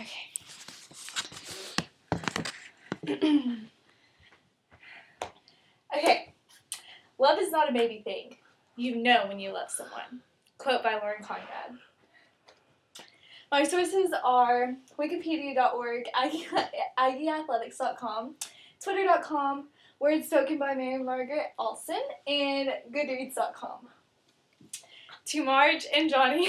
Okay. Okay. Love is not a baby thing. You know when you love someone. Quote by Lauren Conrad. My sources are wikipedia.org, aggieathletics.com, twitter.com, words spoken by Mary Margaret Alston, and goodreads.com. To Marge and Johnny.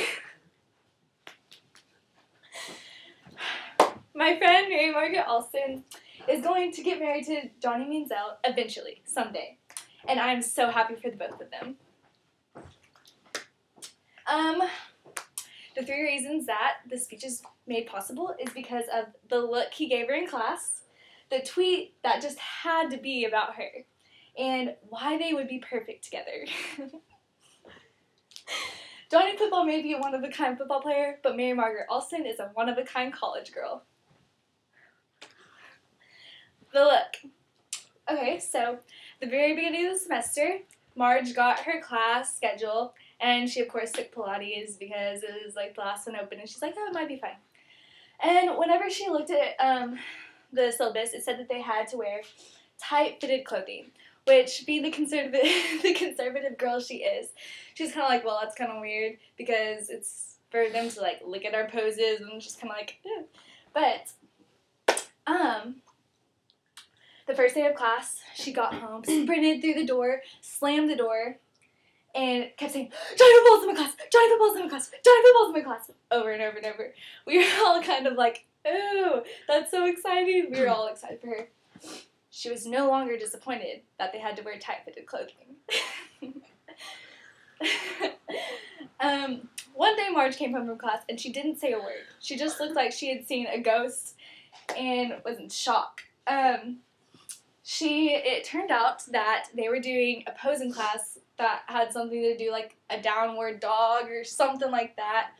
My friend Mary Margaret Alston is going to get married to Johnny Manziel eventually, someday. And I'm so happy for the both of them. The 3 reasons that the speech is made possible is because of the look he gave her in class, the tweet that just had to be about her, and why they would be perfect together. Johnny Football may be a one-of-a-kind football player, but Mary Margaret Alston is a one-of-a-kind college girl. The look. Okay, so the very beginning of the semester, Marge got her class schedule, and she, of course, took Pilates because it was, like, the last one open, and she's like, oh, it might be fine. And whenever she looked at the syllabus, it said that they had to wear tight-fitted clothing, which, being the conservative girl she is, she's kind of like, well, that's kind of weird because it's for them to, like, look at our poses and just kind of like, ew. But, the first day of class, she got home, sprinted through the door, slammed the door, and kept saying, Johnny Football's in my class! Johnny Football's in my class! Johnny Football's in my class! Over and over and over. We were all kind of like, ooh, that's so exciting. We were all excited for her. She was no longer disappointed that they had to wear tight-fitted clothing. One day Marge came home from class and she didn't say a word. She just looked like she had seen a ghost and was in shock. It turned out that they were doing a posing class that had something to do like a downward dog or something like that.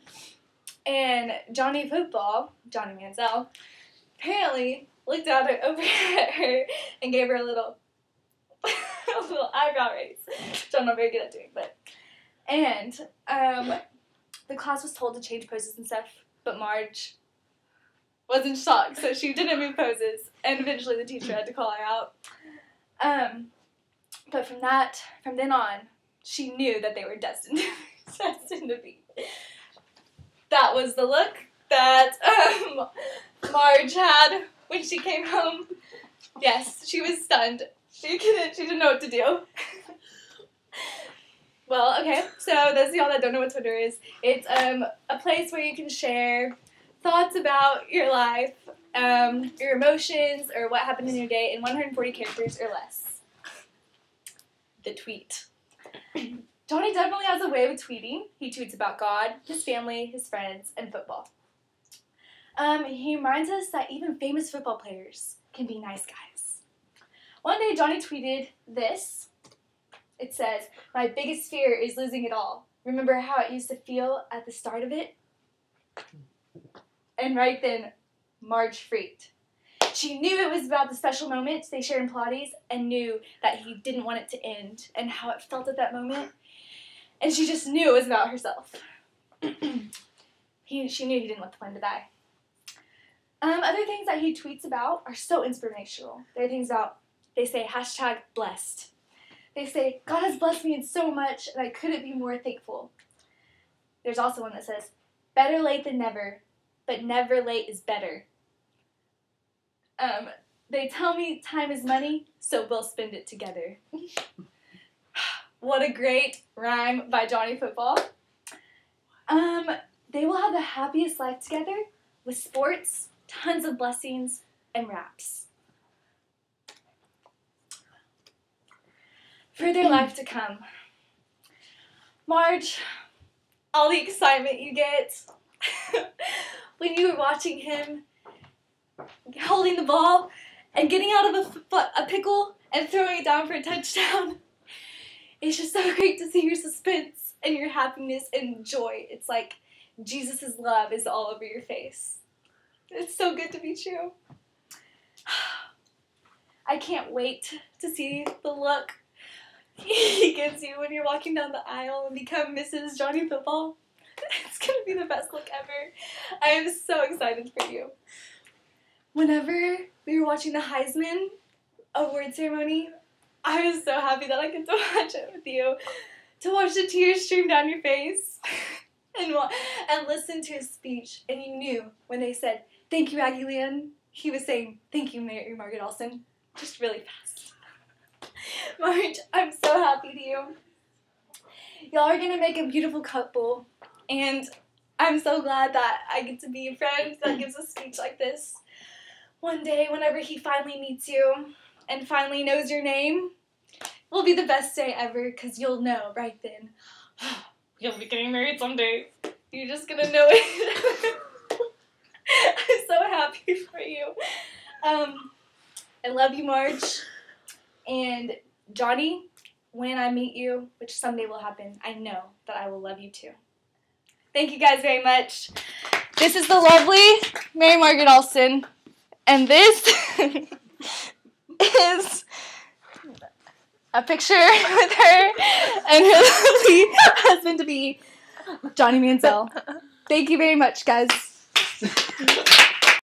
And Johnny Football, Johnny Manziel, apparently looked out over at her and gave her a little eyebrow raise, which I'm not very good at doing, but. And the class was told to change poses and stuff, but Marge was in shock, so she didn't move poses, and eventually the teacher had to call her out. But from then on, she knew that they were destined to be. That was the look that Marge had when she came home. Yes, she was stunned. She didn't know what to do. Well, okay, so those of y'all that don't know what Twitter is, it's a place where you can share thoughts about your life, your emotions, or what happened in your day in 140 characters or less. The tweet. Johnny definitely has a way of tweeting. He tweets about God, his family, his friends, and football. He reminds us that even famous football players can be nice guys. One day Johnny tweeted this. It says, "My biggest fear is losing it all. Remember how it used to feel at the start of it?" And right then, Marge freaked. She knew it was about the special moments they shared in Pilates and knew that he didn't want it to end and how it felt at that moment. And she just knew it was about herself. She knew he didn't want the plan to die. Other things that he tweets about are so inspirational. There are things about, they say, #blessed. They say, God has blessed me in so much and I couldn't be more thankful. There's also one that says, better late than never, but never late is better. They tell me time is money, so we'll spend it together. What a great rhyme by Johnny Football. They will have the happiest life together with sports, tons of blessings, and raps. For their life to come. Marge, all the excitement you get when you were watching him holding the ball and getting out of a pickle and throwing it down for a touchdown. It's just so great to see your suspense and your happiness and joy. It's like Jesus' love is all over your face. It's so good to be true. I can't wait to see the look he gives you when you're walking down the aisle and become Mrs. Johnny Football. It's It's going to be the best look ever. I am so excited for you. Whenever we were watching the Heisman award ceremony, I was so happy that I could watch it with you. To watch the tears stream down your face and listen to his speech. And you knew when they said, "Thank you, Aggie Leanne," he was saying, "Thank you, Mary Margaret Olson," just really fast. Marge, I'm so happy to you. Y'all are going to make a beautiful couple. And I'm so glad that I get to be a friend that gives a speech like this. One day, whenever he finally meets you and finally knows your name, will be the best day ever, because you'll know right then. You'll be getting married someday. You're just going to know it. I'm so happy for you. I love you, Marge. And Johnny, when I meet you, which someday will happen, I know that I will love you too. Thank you guys very much. This is the lovely Mary Margaret Olson. And this is a picture with her and her lovely husband-to-be, Johnny Mansell. Thank you very much, guys.